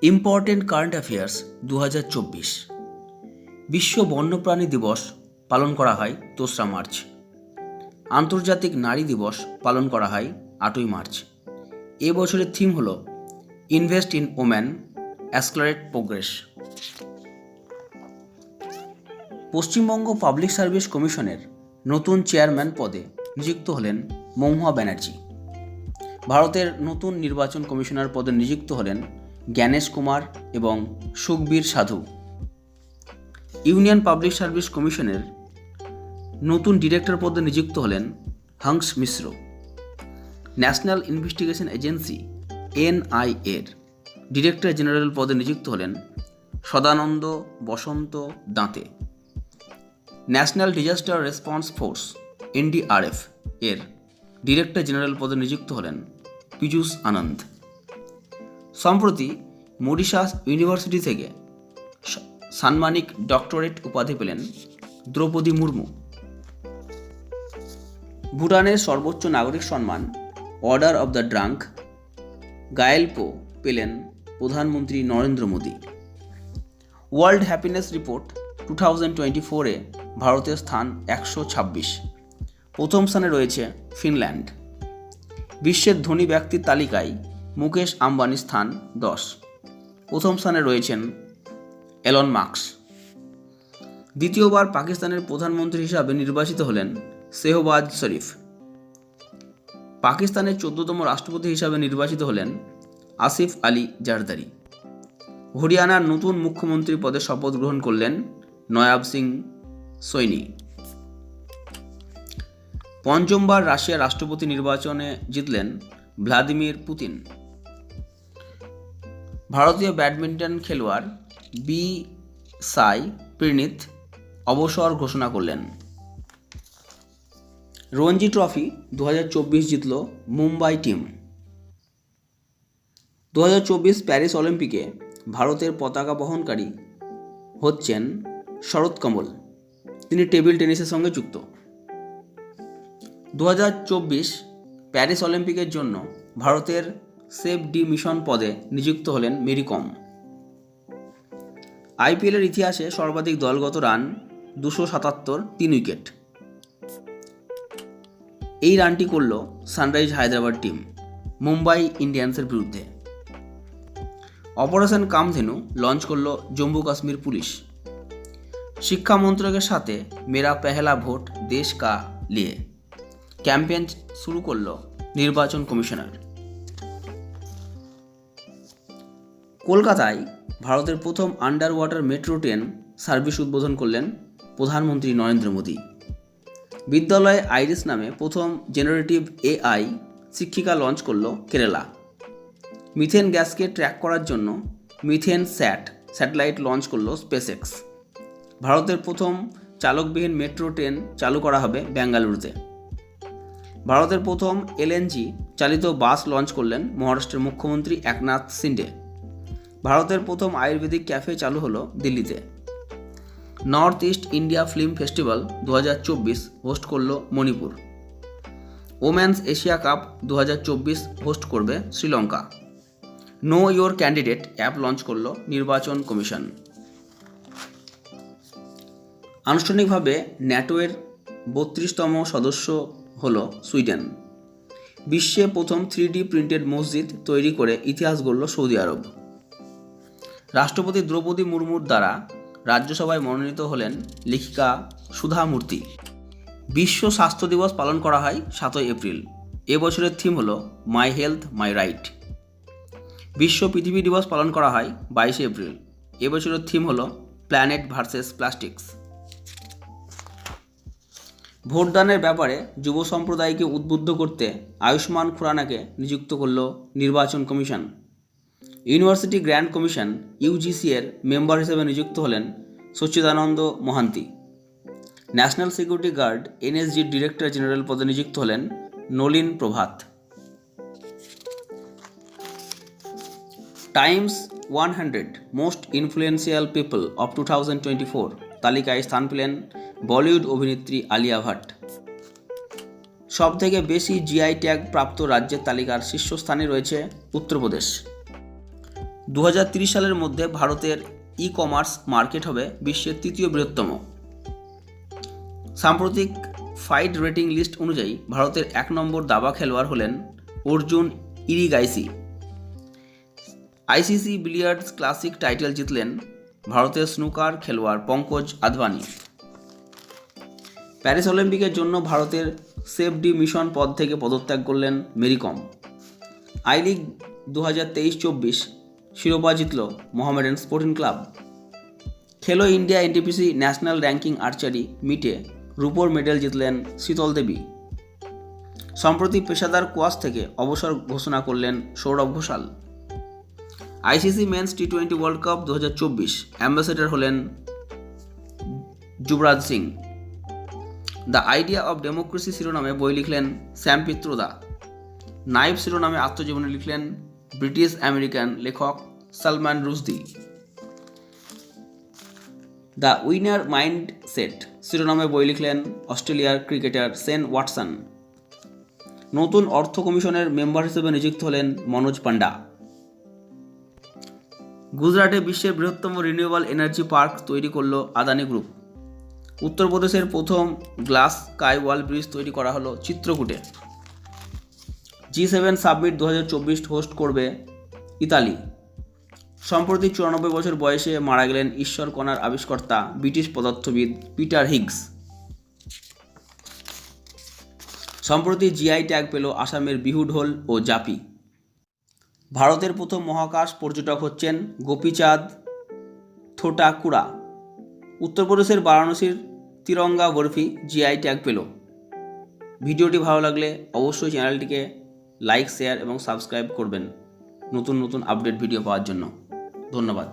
Important current affairs 2024। বিশ্ব বন্যপ্রাণী দিবস পালন করা হয় 2রা মার্চ। আন্তর্জাতিক নারী দিবস পালন করা হয় 8ই মার্চ। এ বছরের থিম হল invest in woman, accelerate progress. Paschimbanga public service কমিশনের নতুন চেয়ারম্যান পদে নিযুক্ত হলেন মহুয়া ব্যানার্জি। ভারতের নতুন নির্বাচন কমিশনার পদে নিযুক্ত হলেন জ্ঞানেশ কুমার এবং সুখবীর সাধু। ইউনিয়ন পাবলিক সার্ভিস কমিশনের নতুন ডিরেক্টর পদে নিযুক্ত হলেন Hansa Mishra. National investigation agency এনআইএর ডিরেক্টর জেনারেল পদে নিযুক্ত হলেন Sadanand Vasant Date. National disaster response force NDRF এর ডিরেক্টর জেনারেল পদে নিযুক্ত হলেন পীযূষ আনন্দ। সম্প্রতি মরিশাস ইউনিভার্সিটি থেকে সাম্মানিক ডক্টরেট উপাধি পেলেন দ্রৌপদী মুর্মু। ভুটানের সর্বোচ্চ নাগরিক সম্মান order of the Druk Gyalpo পেলেন প্রধানমন্ত্রী Narendra Modi. World happiness report 2024-এ ভারতের স্থান 126। প্রথম স্থানে রয়েছে ফিনল্যান্ড। বিশ্বের ধনী ব্যক্তির তালিকায় মুকেশ আম্বানির স্থান 10। প্রথম স্থানে রয়েছেন এলন মাস্ক। দ্বিতীয়বার পাকিস্তানের প্রধানমন্ত্রী হিসাবে নির্বাচিত হলেন শেহবাজ শরীফ। পাকিস্তানের 14তম রাষ্ট্রপতি হিসাবে নির্বাচিত হলেন আসিফ আলী জারদারি। হরিয়ানার নতুন মুখ্যমন্ত্রী পদে শপথ গ্রহণ করলেন নয়াব সিং সৈনি। পঞ্চমবার রাশিয়ার রাষ্ট্রপতি নির্বাচনে জিতলেন ভ্লাদিমির পুতিন। ভারতীয় ব্যাডমিন্টন খেলোয়াড় বি সাই প্রীনীত অবসর ঘোষণা করলেন। রঞ্জি ট্রফি 2024 জিতল মুম্বাই টিম। 2024 প্যারিস অলিম্পিকে ভারতের পতাকা বহনকারী হচ্ছেন শরৎ কমল। তিনি টেবিল টেনিসের সঙ্গে যুক্ত। 2024 প্যারিস অলিম্পিকের জন্য ভারতের সেফ ডি মিশন পদে নিযুক্ত হলেন মেরি কম। আইপিএলের ইতিহাসে সর্বাধিক দলগত রান 277, 3 উইকেট। এই রানটি করল সানরাইজ হায়দ্রাবাদ টিম মুম্বাই ইন্ডিয়ান্সের বিরুদ্ধে। অপারেশন কামধেনু লঞ্চ করল জম্মু কাশ্মীর পুলিশ। শিক্ষা মন্ত্রকের সাথে মেরা পেহলা ভোট দেশ কা লিয়ে ক্যাম্পেইন শুরু করল নির্বাচন কমিশনার। কলকাতায় ভারতের প্রথম under water metro train service উদ্বোধন করলেন প্রধানমন্ত্রী নরেন্দ্র মোদী। বিদ্যালয়ে আইরিস নামে প্রথম জেনারেটিভ এআই শিক্ষিকা লঞ্চ করল কেরালা। মিথেন গ্যাসকে ট্র্যাক করার জন্য মিথেন স্যাটেলাইট লঞ্চ করল স্পেসএক্স। ভারতের প্রথম চালকবিহীন মেট্রো ট্রেন চালু করা হবে বেঙ্গালুরুতে। ভারতের প্রথম এলএনজি চালিত বাস লঞ্চ করলেন মহারাষ্ট্রের মুখ্যমন্ত্রী একনাথ শিন্ডে। ভারতের প্রথম আয়ুর্বেদিক ক্যাফে চালু হলো দিল্লিতে। North east India film festival 2024 host করল Manipur. Women's Asia cup 2024 host করবে Sri Lanka. Know your candidate app launch করল নির্বাচন কমিশন। আনুষ্ঠানিকভাবে ন্যাটোর 32তম সদস্য হল সুইডেন। বিশ্বে প্রথম 3D প্রিন্টেড মসজিদ তৈরি করে ইতিহাস গড়ল সৌদি আরব। রাষ্ট্রপতি দ্রৌপদী মুর্মুর দ্বারা রাজ্যসভায় মনোনীত হলেন লেখিকা সুধা মূর্তি। বিশ্ব স্বাস্থ্য দিবস পালন করা হয় 7ই এপ্রিল। এবছরের থিম হল মাই হেলথ মাই রাইট। বিশ্ব পৃথিবী দিবস পালন করা হয় 22শে এপ্রিল। এবছরের থিম হল প্ল্যানেট ভার্সেস প্লাস্টিক্স। ভোটদানের ব্যাপারে যুব সম্প্রদায়কে উদ্বুদ্ধ করতে আয়ুষ্মান খুরানাকে নিযুক্ত করল নির্বাচন commission. University grand commission UGC এর মেম্বার হিসেবে নিযুক্ত হলেন Sachchidananda Mohanty. National security guard এনএসজির ডিরেক্টর জেনারেল পদে নিযুক্ত হলেন Nalin Prabhat. Times 100 most influential people of 2024 তালিকায় স্থান পেলেন বলিউড অভিনেত্রী আলিয়া ভাট। সবথেকে বেশি জিআই ট্যাগ প্রাপ্ত রাজ্যের তালিকার শীর্ষস্থানে রয়েছে উত্তরপ্রদেশ। 2030 সালের মধ্যে ভারতের ই কমার্স মার্কেট হবে বিশ্বের তৃতীয় বৃহত্তম। সাম্প্রতিক ফাইড রেটিং লিস্ট অনুযায়ী ভারতের 1 নম্বর দাবা খেলোয়াড় হলেন Arjun Erigaisi. ICC billiards classic title জিতলেন ভারতের স্নুকার খেলোয়াড় পঙ্কজ আদভানি। প্যারিস অলিম্পিকের জন্য ভারতের সেফ ডি মিশন পদ থেকে পদত্যাগ করলেন মেরি কম। আই লিগ 2023-24 শিরোপা জিতল মোহামেডান স্পোর্টিং ক্লাব। খেলো India NTPC national ranking archery মিটে রূপোর মেডেল জিতলেন শীতল দেবী। সম্প্রতি পেশাদার কোয়াশ থেকে অবসর ঘোষণা করলেন সৌরভ ঘোষাল। আইসিসি মেন্স টি20 ওয়ার্ল্ড কাপ 2024 অ্যাম্বাসেডর হলেন Yuvraj Singh. The idea of democracy শিরোনামে বই লিখলেন শ্যাম পিত্রদা। নাইব শিরোনামে আত্মজীবনী লিখলেন ব্রিটিশ আমেরিকান লেখক Salman Rushdie. The winner mind set শিরোনামে বই লিখলেন অস্ট্রেলিয়ার ক্রিকেটার সেন ওয়াটসন। নতুন অর্থ কমিশনের মেম্বার হিসেবে নিযুক্ত হলেন মনোজ পান্ডা। গুজরাটে বিশ্বের বৃহত্তম রিনিউয়েবল এনার্জি পার্ক তৈরি করল আদানি গ্রুপ। উত্তরপ্রদেশের প্রথম গ্লাস স্কাই ওয়াল ব্রিজ তৈরি করা হলো চিত্রকূটে। G7 সাবমিট 2024 হোস্ট করবে ইতালি। সম্প্রতি 94 বছর বয়সে মারা গেলেন ঈশ্বর কণার আবিষ্কর্তা ব্রিটিশ পদার্থবিদ পিটার হিগস। সম্প্রতি জিআই ট্যাগ পেল আসামের বিহু ঢোল ও জাপি। ভারতের প্রথম মহাকাশ পর্যটক হচ্ছেন গোপীচাঁদ থোটাকুড়া। উত্তরপ্রদেশের বারাণসীর তিরঙ্গা বরফি জিআই ট্যাগ পেল। ভিডিওটি ভালো লাগলে অবশ্যই চ্যানেলটিকে লাইক, শেয়ার এবং সাবস্ক্রাইব করবেন নতুন নতুন আপডেট ভিডিও পাওয়ার জন্য। ধন্যবাদ।